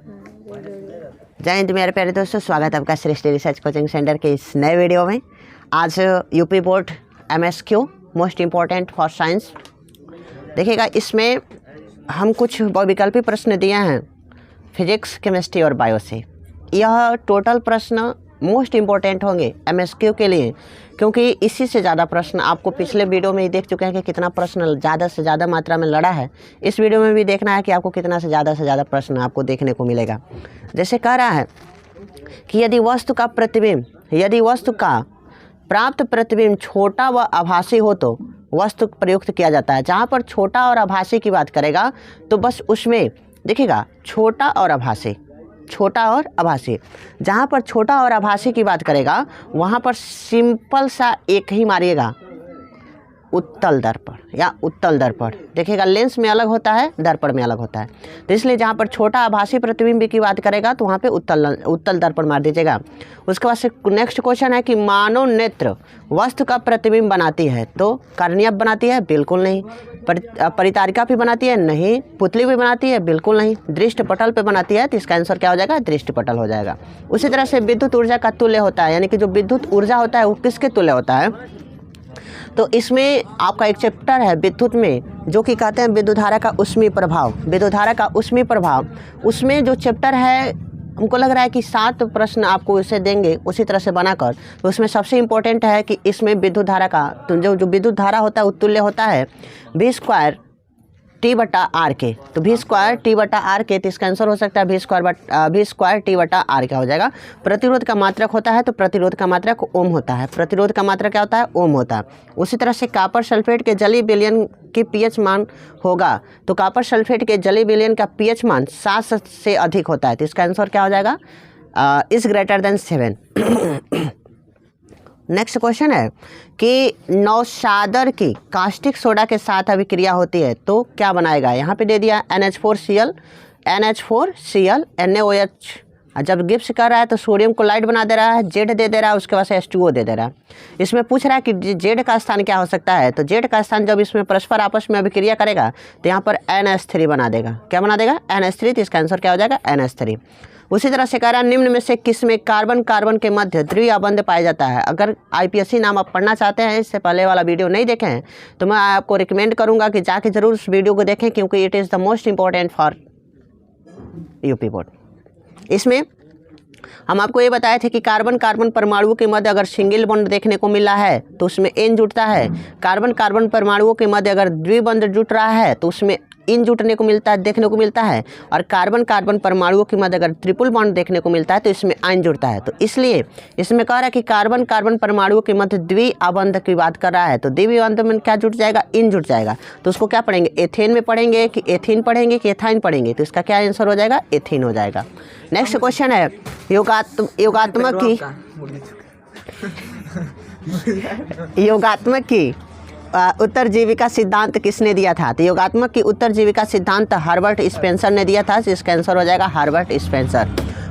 जय हिंद मेरे प्यारे दोस्तों, स्वागत है आपका सृष्टि रिसर्च कोचिंग सेंटर के इस नए वीडियो में। आज UP board MSQ most important for science देखिएगा। इसमें हम कुछ विकल्पी प्रश्न दिए हैं फिजिक्स, केमिस्ट्री और बायो से। यह टोटल प्रश्न मोस्ट इम्पॉर्टेंट होंगे MSQ के लिए, क्योंकि इसी से ज़्यादा प्रश्न आपको पिछले वीडियो में ही देख चुके हैं कि कितना प्रश्न ज़्यादा से ज़्यादा मात्रा में लड़ा है। इस वीडियो में भी देखना है कि आपको कितना से ज़्यादा प्रश्न आपको देखने को मिलेगा। जैसे कह रहा है कि यदि वस्तु का प्राप्त प्रतिबिंब छोटा व आभासी हो तो वस्तु प्रयुक्त किया जाता है। जहाँ पर छोटा और आभासी की बात करेगा तो बस उसमें देखिएगा छोटा और आभासी। जहाँ पर छोटा और आभासी की बात करेगा वहाँ पर सिंपल सा एक ही मारिएगा, उत्तल दर्पण या उत्तल दर्पण। देखिएगा लेंस में अलग होता है, दर्पण में अलग होता है, तो इसलिए जहाँ पर छोटा आभासी प्रतिबिंब की बात करेगा तो वहाँ पे उत्तल दर्पण मार दीजिएगा। उसके बाद से नेक्स्ट क्वेश्चन है कि मानव नेत्र वस्तु का प्रतिबिंब बनाती है तो कार्नियप बनाती है? बिल्कुल नहीं। परितारिका भी बनाती है? नहीं। पुतली भी बनाती है? बिल्कुल नहीं। दृष्ट पटल पे बनाती है तो इसका आंसर क्या हो जाएगा? दृष्ट पटल हो जाएगा। उसी तरह से विद्युत ऊर्जा का तुल्य होता है, यानी कि जो विद्युत ऊर्जा होता है वो किसके तुल्य होता है? तो इसमें आपका एक चैप्टर है विद्युत में जो कि कहते हैं विद्युत धारा का ऊष्मीय प्रभाव। उसमें जो चैप्टर है हमको लग रहा है कि 7 प्रश्न आपको इसे देंगे उसी तरह से बनाकर। तो उसमें सबसे इम्पोर्टेंट है कि इसमें विद्युत धारा का तो जो विद्युत धारा होता है उत्तुल्य होता है V² T/R के। तो V² T/R के, तो इसका आंसर हो सकता है V² T/R क्या हो जाएगा? प्रतिरोध का मात्रक होता है तो प्रतिरोध का मात्रक ओम होता है। प्रतिरोध का मात्रक क्या होता है? ओम होता है। उसी तरह से कॉपर सल्फेट के जलीय विलयन की pH मान होगा तो कॉपर सल्फेट के जलीय विलयन का pH मान 7 से अधिक होता है, तो इसका आंसर क्या हो जाएगा? Is greater than 7। Next question है कि नौशादर की कास्टिक सोडा के साथ अभिक्रिया होती है तो क्या बनाएगा? यहाँ पे दे दिया NH4Cl NaOH। जब गिब्स कर रहा है तो सोडियम क्लोराइड बना दे रहा है, Z दे रहा है, उसके बाद से H2O दे रहा है। इसमें पूछ रहा है कि Z का स्थान क्या हो सकता है? तो Z का स्थान जब इसमें परस्पर आपस में अभिक्रिया करेगा तो यहाँ पर NH3 बना देगा। क्या बना देगा? NH3। तो इसका आंसर क्या हो जाएगा? NH3। उसी तरह से कह रहा है निम्न में से किस में कार्बन के मध्य द्वितीय बंध पाया जाता है? अगर IPSC नाम आप पढ़ना चाहते हैं, इससे पहले वाला वीडियो नहीं देखे हैं तो मैं आपको रिकमेंड करूंगा कि जाके जरूर उस वीडियो को देखें, क्योंकि it is the most important for UP board. इसमें हम आपको ये बताए थे कि कार्बन परमाणुओं के मध्य अगर सिंगल बॉन्ड देखने को मिला है तो उसमें N जुटता है। कार्बन परमाणुओं के मध्य अगर द्विबंध जुट रहा है तो उसमें इन जुटने को मिलता है, देखने को मिलता है। और कार्बन परमाणुओं के मध्य अगर ट्रिपल बॉन्ड देखने को मिलता है तो इसमें आयन जुड़ता है। तो इसलिए इसमें कह रहा है कि कार्बन परमाणुओं के मध्य द्विबंध की बात कर रहा है, तो द्विबंध में क्या जुट जाएगा? इन जुट जाएगा। तो उसको क्या पढ़ेंगे? एथेन में पढ़ेंगे कि एथीन पढ़ेंगे कि एथाइन पढ़ेंगे? तो इसका क्या आंसर हो जाएगा? एथीन हो जाएगा। नेक्स्ट क्वेश्चन है योगात्मक की उत्तरजीविका सिद्धांत किसने दिया था? तो योगात्मक की उत्तरजीविका सिद्धांत हर्बर्ट स्पेंसर ने दिया था, इसका आंसर हो जाएगा हर्बर्ट स्पेंसर।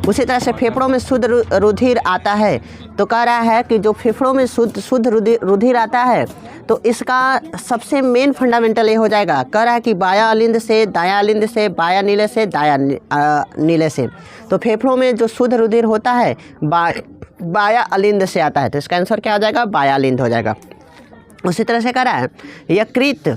उसी तरह से फेफड़ों में शुद्ध रुधिर आता है तो कह रहा है कि जो फेफड़ों में शुद्ध रुधिर आता है तो इसका सबसे मेन फंडामेंटल ये हो जाएगा। कह रहा है कि बायां अलिंद से दायां अलिंद से, बायां नीले से दायां नीले से। तो फेफड़ों में जो शुद्ध रुधिर होता है बायां अलिंद से आता है, तो इसका आंसर क्या हो जाएगा? बायां अलिंद हो जाएगा। उसी तरह से कह रहा है यकृत,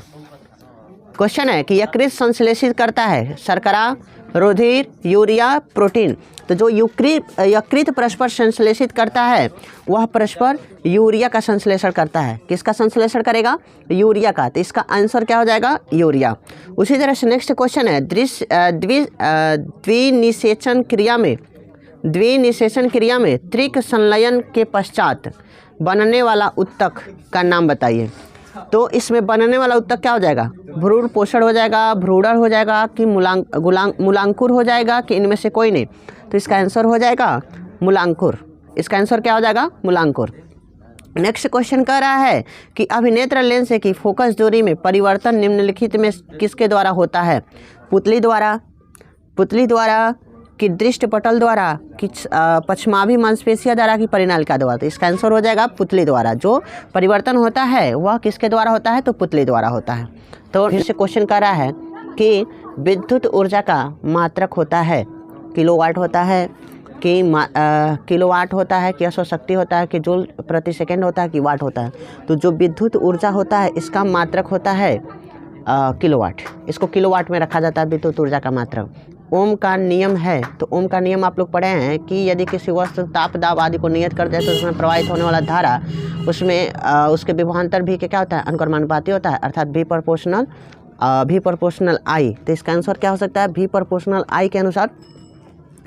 क्वेश्चन है कि यकृत संश्लेषित करता है शर्करा, रुधिर, यूरिया, प्रोटीन। तो जो यकृत परस्पर संश्लेषित करता है वह परस्पर यूरिया का संश्लेषण करता है। किसका संश्लेषण करेगा? यूरिया का। तो इसका आंसर क्या हो जाएगा? यूरिया। उसी तरह से नेक्स्ट क्वेश्चन है द्विनिषेचन क्रिया में त्रिक संलयन के पश्चात बनने वाला उत्तक का नाम बताइए। तो इसमें बनने वाला उत्तक क्या हो जाएगा? भ्रूण पोषण हो जाएगा, भ्रूणर हो जाएगा कि मूलांकुर हो जाएगा कि इनमें से कोई नहीं? तो इसका आंसर हो जाएगा मूलांकुर। इसका आंसर क्या हो जाएगा? मूलांकुर। नेक्स्ट क्वेश्चन कह रहा है कि अभिनेत्र लेंस की फोकस दूरी में परिवर्तन निम्नलिखित में किसके द्वारा होता है? पुतली द्वारा कि दृष्ट पटल द्वारा कि पश्चिमाभि मांसपेशिया द्वारा कि परिनालिका द्वारा? तो इसका आंसर हो जाएगा पुतली द्वारा। जो परिवर्तन होता है वह किसके द्वारा होता है? तो पुतली द्वारा होता है। तो फिर से क्वेश्चन कर रहा है कि विद्युत ऊर्जा का मात्रक होता है किलोवाट होता है, कि किलोवाट होता है, कि सौर शक्ति होता है, कि जूल प्रति सेकंड होता है, कि वाट होता है। तो जो विद्युत ऊर्जा होता है इसका मात्रक होता है किलोवाट। इसको किलोवाट में रखा जाता है विद्युत ऊर्जा का मात्रक। ओम का नियम है, तो ओम का नियम आप लोग पढ़े हैं कि यदि किसी वस्तु ताप दाब आदि को नियत कर दे तो उसमें प्रवाहित होने वाला धारा उसमें उसके विभवांतर भी क्या होता है, अनुक्रमानुपाती होता है, अर्थात भी प्रोपोर्शनल आई। तो इसका आंसर क्या हो सकता है, भी प्रोपोर्शनल आई के अनुसार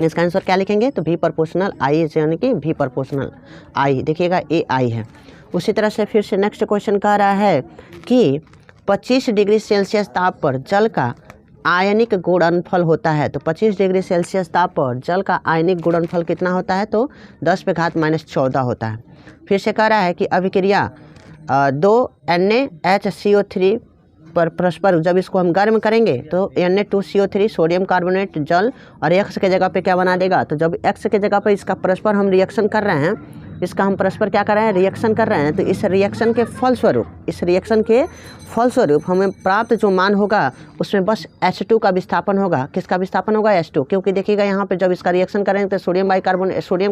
इसका आंसर क्या लिखेंगे, तो भी प्रोपोर्शनल आई यानी कि भी प्रोपोर्शनल आई, देखिएगा ए आई है। उसी तरह से फिर से नेक्स्ट क्वेश्चन कह रहा है कि 25 डिग्री सेल्सियस ताप पर जल का आयनिक गुणनफल होता है। तो 25 डिग्री सेल्सियस ताप पर जल का आयनिक गुणनफल कितना होता है, तो 10⁻⁻14 होता है। फिर से कह रहा है कि अभिक्रिया 2 NaHCO3 पर परस्पर जब इसको हम गर्म करेंगे तो Na2CO3 सोडियम कार्बोनेट जल और X के जगह पे क्या बना देगा। तो जब X के जगह पे इसका परस्पर हम रिएक्शन कर रहे हैं, इसका हम परस्पर क्या कर रहे हैं, रिएक्शन कर रहे हैं, तो इस रिएक्शन के फलस्वरूप हमें प्राप्त जो मान होगा उसमें बस H2 का विस्थापन होगा। किसका विस्थापन होगा, H2, क्योंकि देखिएगा यहाँ पे जब इसका रिएक्शन करेंगे तो सोडियम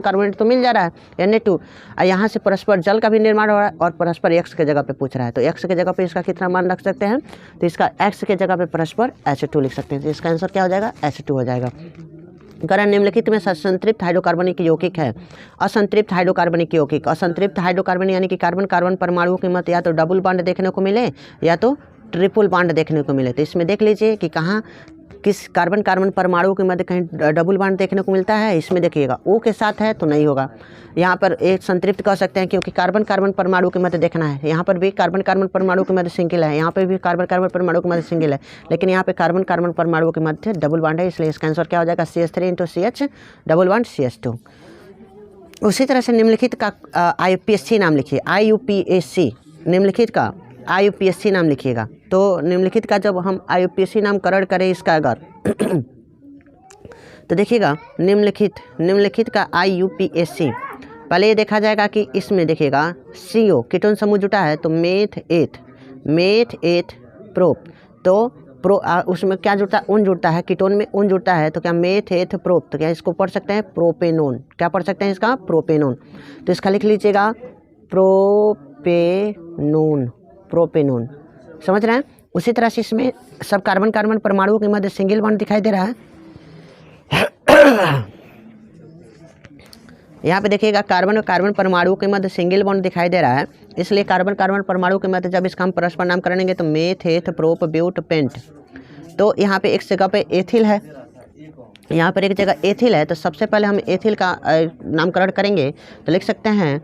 कार्बोनेट तो मिल जा रहा है Na2, और यहाँ से परस्पर जल का भी निर्माण हो रहा है और परस्पर X के जगह पे पूछ रहा है। तो X के जगह पे इसका कितना मान रख सकते हैं, तो इसका X के जगह पे परस्पर H2 लिख सकते हैं। तो इसका आंसर क्या हो जाएगा, H2 हो जाएगा। कारण निम्नलिखित में संतृप्त हाइड्रोकार्बनिक यौगिक है। असंतृप्त हाइड्रोकार्बनिक यौगिक, असंतृप्त हाइड्रोकार्बन यानी कि कार्बन कार्बन परमाणुओं की मध्य या तो डबल बॉन्ड देखने को मिले या तो ट्रिपल बॉन्ड देखने को मिले। तो इसमें देख लीजिए कि कहाँ किस कार्बन कार्बन परमाणुओं के मध्य कहीं डबल बॉन्ड देखने को मिलता है। इसमें देखिएगा O के साथ है तो नहीं होगा, यहाँ पर एक संतृप्त कह सकते हैं क्योंकि कार्बन कार्बन परमाणु के मध्य देखना है। यहाँ पर भी कार्बन कार्बन परमाणु के मध्य सिंगल है, यहाँ पर भी कार्बन कार्बन परमाणु के मध्य सिंगल है, लेकिन यहाँ पे कार्बन कार्बन परमाणु के मध्य डबल बॉन्ड है, इसलिए इसका आंसर क्या हो जाएगा, CH3 × CH double bond CH2। उसी तरह से निम्नलिखित का IUPAC नाम लिखिए, IUPAC निम्नलिखित का IUPAC नाम लिखिएगा। तो निम्नलिखित का जब हम IUPAC नामकरण करें इसका अगर तो देखिएगा निम्नलिखित का IUPAC पहले ये देखा जाएगा कि इसमें देखिएगा CO कीटोन समूह जुटा है तो मेथ एथ प्रोप, तो उसमें क्या जुड़ता है, ऊन जुड़ता है, कीटोन में ऊन जुड़ता है, तो क्या मेथ एथ प्रोप, तो क्या इसको पढ़ सकते हैं प्रोपेनोन। क्या पढ़ सकते हैं इसका, प्रोपेनोन। तो इसका लिख लीजिएगा प्रोपेनोन, समझ रहे हैं। उसी तरह से इसमें सब कार्बन कार्बन परमाणुओं के मध्य सिंगल बॉन्ड दिखाई दे रहा है। यहाँ पे देखिएगा कार्बन और कार्बन परमाणुओं के मध्य सिंगल बॉन्ड दिखाई दे रहा है, इसलिए कार्बन कार्बन परमाणु के मध्य जब इसका हम परस्पर नाम करेंगे तो मेथ एथ प्रोप ब्यूट पेंट। तो यहाँ पे एक जगह पे एथिल है, यहाँ पर एक जगह एथिल है, तो सबसे पहले हम एथिल का नामकरण करेंगे तो लिख सकते हैं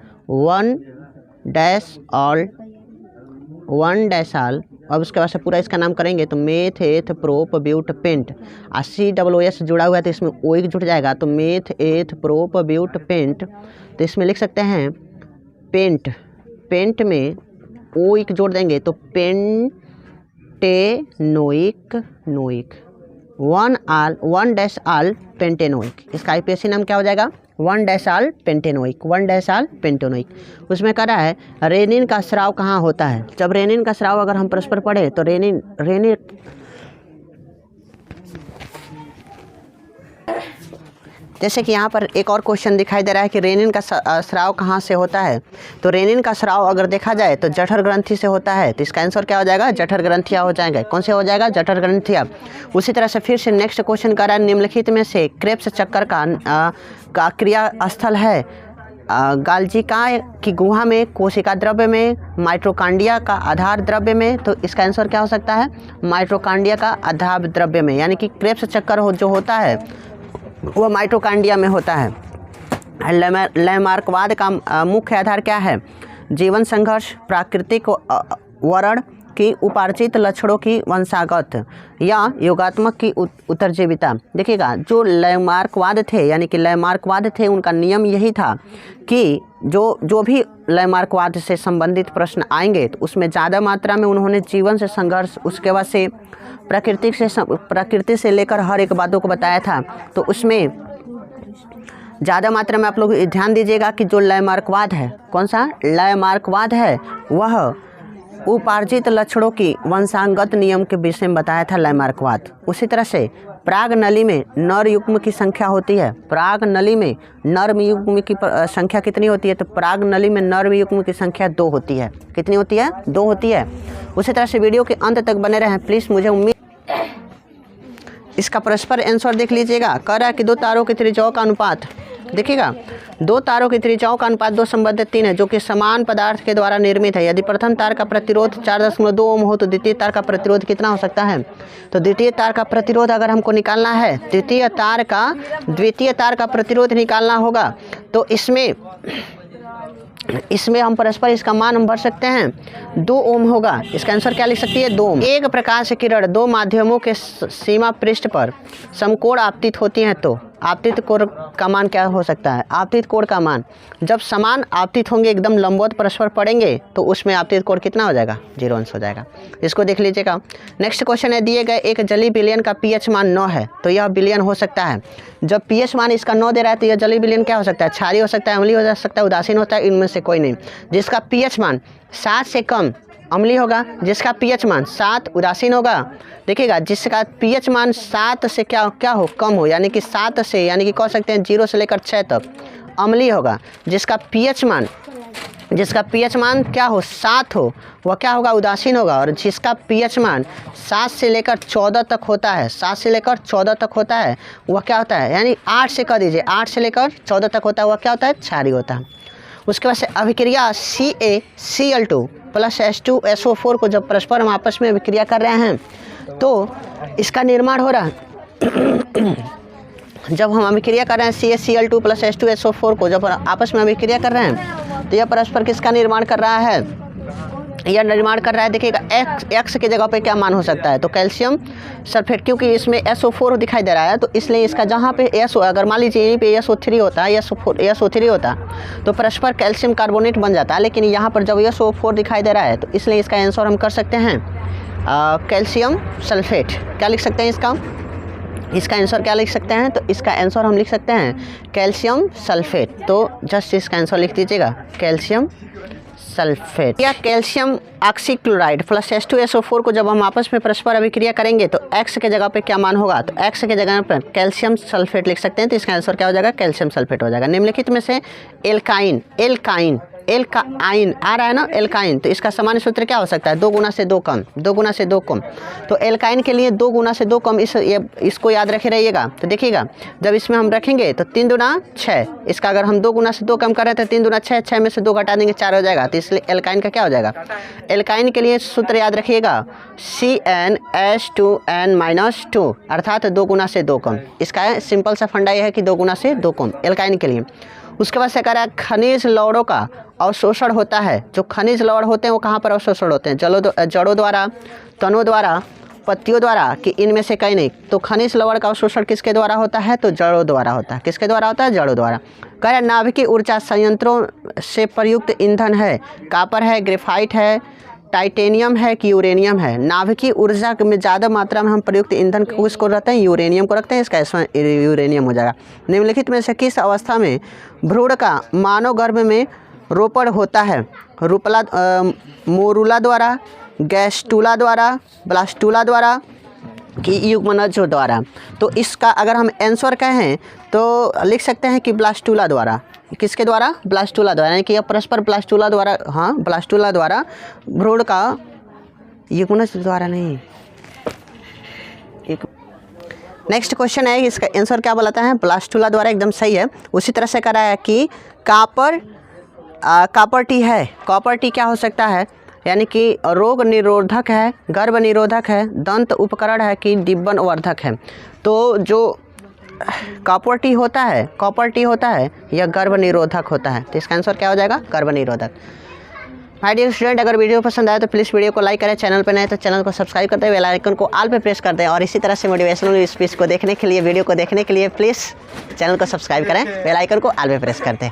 1-ऑल, अब उसके बाद से पूरा इसका नाम करेंगे तो मेथ एथ प्रोप ब्यूट पेंट। COOS जुड़ा हुआ है तो इसमें O एक जुड़ जाएगा, तो मेथ एथ प्रोप ब्यूट पेंट। तो इसमें लिख सकते हैं पेंट में O एक जोड़ देंगे तो पेंटेनोइक 1-ऑल पेंटेनोइक। इसका IUPAC नाम क्या हो जाएगा, 1-ऑल पेंटेनोइक। उसमें कह रहा है रेनिन का स्राव कहाँ होता है। जब रेनिन का स्राव अगर हम परस्पर पढ़े तो रेनिन जैसे कि यहाँ पर एक और क्वेश्चन दिखाई दे रहा है कि रेनिन का स्राव कहाँ से होता है। तो रेनिन का स्राव अगर देखा जाए तो जठर ग्रंथि से होता है, तो इसका आंसर क्या हो जाएगा, जठर ग्रंथियाँ हो जाएंगे। कौन से हो जाएगा, जठर ग्रंथियाँ। उसी तरह से फिर से नेक्स्ट क्वेश्चन कर रहा है निम्नलिखित में से क्रेब्स चक्कर का क्रिया स्थल है गाल्जिका की गुहा में, कोशिका द्रव्य में, माइटोकांड्रिया का आधार द्रव्य में। तो इसका आंसर क्या हो सकता है, माइटोकांड्रिया का आधार द्रव्य में, यानी कि क्रेब्स चक्कर जो होता है वह माइटोकांड्रिया में होता है। लैमार्कवाद का मुख्य आधार क्या है, जीवन संघर्ष, प्राकृतिक वर्ण की उपार्जित लक्षणों की वंशागत या योगात्मक की उत्तरजीविता। देखिएगा जो लैमार्कवाद थे यानी कि लैमार्कवाद थे उनका नियम यही था कि जो भी लैमार्कवाद से संबंधित प्रश्न आएंगे तो उसमें ज़्यादा मात्रा में उन्होंने जीवन से संघर्ष, उसके बाद से प्रकृति से लेकर हर एक बातों को बताया था। तो उसमें ज़्यादा मात्रा में आप लोग ध्यान दीजिएगा कि जो लैमार्कवाद है, कौन सा लैमार्कवाद है, वह उपार्जित लक्षणों की वंशांगत नियम के विषय में बताया था लैमार्कवाद। उसी तरह से प्राग नली में नर युग्म की संख्या होती है, प्राग नली में नर युग्म की संख्या कितनी होती है? तो प्राग नली में नर युग्म की संख्या 2 होती है। कितनी होती है? 2 होती है। उसी तरह से वीडियो के अंत तक बने रहें प्लीज़। मुझे उम्मीद इसका परस्पर आंसर देख लीजिएगा। कह रहा है कि 2 तारों की त्रिज्याओं का अनुपात, देखिएगा 2 तारों की त्रिज्याओं का अनुपात 2 संबंधित 3 है, जो कि समान पदार्थ के द्वारा निर्मित है। यदि प्रथम तार का प्रतिरोध 4.2 ओम हो तो द्वितीय तार का प्रतिरोध कितना हो सकता है? तो द्वितीय तार का प्रतिरोध अगर हमको निकालना है, द्वितीय तार का प्रतिरोध निकालना होगा, तो इसमें हम परस्पर इसका मान हम भर सकते हैं। 2 ओम होगा। इसका आंसर क्या लिख सकती है? 2 ओम। एक प्रकाश किरण 2 माध्यमों के सीमा पृष्ठ पर समकोण आपतित होती हैं तो आपतित कोण का मान क्या हो सकता है? आपतित कोण का मान जब समान आपतित होंगे, एकदम लंबवत परस्पर पड़ेंगे, तो उसमें आपतित कोण कितना हो जाएगा? 0 अंश हो जाएगा। इसको देख लीजिएगा। नेक्स्ट क्वेश्चन है, दिए गए एक जलीय विलयन का पीएच मान 9 है तो यह विलयन हो सकता है। जब पीएच मान इसका 9 दे रहा है तो यह जलीय विलयन क्या हो सकता है? क्षारीय हो सकता है, अम्लीय हो सकता है, उदासीन होता है, इनमें से कोई नहीं। जिसका पीएच मान 7 से कम अम्लीय होगा, जिसका पीएच मान 7 उदासीन होगा। देखिएगा, जिसका पीएच मान 7 से क्या हो? कम हो, यानी कि 7 से, यानी कि कह सकते हैं 0 से लेकर 6 तक अम्लीय होगा। जिसका पीएच मान क्या हो? 7 हो, वह क्या होगा? उदासीन होगा। और जिसका पीएच मान 7 से लेकर 14 तक होता है, 7 से लेकर 14 तक होता है, वह क्या होता है? यानी 8 से कह दीजिए, 8 से लेकर 14 तक होता है, वह क्या होता है? क्षारीय होता है। उसके बाद से अभिक्रिया CaCl2 प्लस H2SO4 को जब परस्पर हम आपस में अभिक्रिया कर रहे हैं तो इसका निर्माण हो रहा है। जब हम अभिक्रिया कर रहे हैं CaCl2 प्लस H2SO4 को जब आपस में अभिक्रिया कर रहे हैं तो यह परस्पर किसका निर्माण कर रहा है? यह निर्माण कर रहा है, देखिएगा X की जगह पे क्या मान हो सकता है? तो कैल्शियम सल्फेट, क्योंकि इसमें SO4 दिखाई दे रहा है तो इसलिए इसका जहाँ पे अगर मान लीजिए यहीं पे SO3 होता है, SO3 होता तो परस्पर कैल्शियम कार्बोनेट बन जाता है, लेकिन यहाँ पर जब SO4 दिखाई दे रहा है तो इसलिए इसका आंसर हम कर सकते हैं कैल्शियम सल्फेट। क्या लिख सकते हैं इसका आंसर क्या लिख सकते हैं? तो इसका आंसर हम लिख सकते हैं कैल्शियम सल्फेट। तो जस्ट इसका आंसर लिख दीजिएगा कैल्शियम सल्फेट। या कैल्शियम ऑक्सीक्लोराइड प्लस H2SO4 को जब हम आपस में परस्पर अभिक्रिया करेंगे तो X के जगह पे क्या मान होगा? तो X के जगह पर कैल्शियम सल्फेट लिख सकते हैं। तो इसका आंसर क्या हो जाएगा? कैल्शियम सल्फेट हो जाएगा। निम्नलिखित में से एल्काइन आ रहा है ना, एल्काइन, तो इसका सामान्य सूत्र क्या हो सकता है? 2 गुना से 2 कम, 2 गुना से 2 कम। तो एल्काइन के लिए 2 गुना से 2 कम, इसको याद रखे रहिएगा। तो देखिएगा, जब इसमें हम रखेंगे तो 3 दूना 6, इसका अगर हम 2 गुना से 2 कम कर रहे थे 3 दूना 6, 6 में से 2 घटा देंगे 4 हो जाएगा। तो इसलिए एल्काइन का क्या हो जाएगा? एल्काइन के लिए सूत्र याद रखिएगा CnH2n-2 अर्थात 2 गुना से 2 कम। इसका सिंपल सा फंडा यह है कि 2 गुना से 2 कम एल्काइन के लिए। उसके बाद से कह रहा है खनिज लवणों का अवशोषण होता है। जो खनिज लवण होते हैं वो कहाँ पर अवशोषण होते हैं? जड़ों द्वारा, तनों द्वारा, पत्तियों द्वारा, कि इनमें से कहीं नहीं। तो खनिज लवण का अवशोषण किसके द्वारा होता है? तो जड़ों द्वारा होता है। किसके द्वारा होता है? जड़ों द्वारा। कह रहा है नाभिकीय ऊर्जा संयंत्रों से प्रयुक्त ईंधन है, कापर है, ग्रेफाइट है, टाइटेनियम है कि यूरेनियम है? नाभिकीय ऊर्जा में ज़्यादा मात्रा में हम प्रयुक्त ईंधन किसको रखते हैं? यूरेनियम को रखते हैं। इसका इसमें यूरेनियम हो जाएगा। निम्नलिखित में से किस अवस्था में भ्रूण का मानव गर्भ में रोपण होता है? मोरूला द्वारा, गैस्टूला द्वारा, ब्लास्टूला द्वारा कि युग्मनजों द्वारा? तो इसका अगर हम आंसर कहें तो लिख सकते हैं कि ब्लास्टूला द्वारा। किसके द्वारा? ब्लास्टूला द्वारा, यानी कि यह परस्पर ब्लास्टूला द्वारा, हाँ ब्लास्टूला द्वारा भ्रूण का, युग्मनज द्वारा नहीं। नेक्स्ट क्वेश्चन है, इसका आंसर क्या बताता है? ब्लास्टूला द्वारा, एकदम सही है। उसी तरह से कह रहा है कि कॉपर टी है। कॉपर टी क्या हो सकता है? यानी कि रोग निरोधक है, गर्भ निरोधक है, दंत उपकरण है कि डिंबन वर्धक है? तो जो कॉपर टी होता है यह गर्भ निरोधक होता है। तो इसका आंसर क्या हो जाएगा? गर्भ निरोधक। माय डियर स्टूडेंट, अगर वीडियो पसंद आए तो प्लीज़ वीडियो को लाइक करें, चैनल पर नए तो चैनल को सब्सक्राइब करते हैं, बेल आइकन को ऑल पे प्रेस कर दें। और इसी तरह से मोटिवेशनल स्पीच को देखने के लिए, वीडियो को देखने के लिए प्लीज़ चैनल को सब्सक्राइब करें, बेल आइकन को ऑल पे प्रेस कर दें।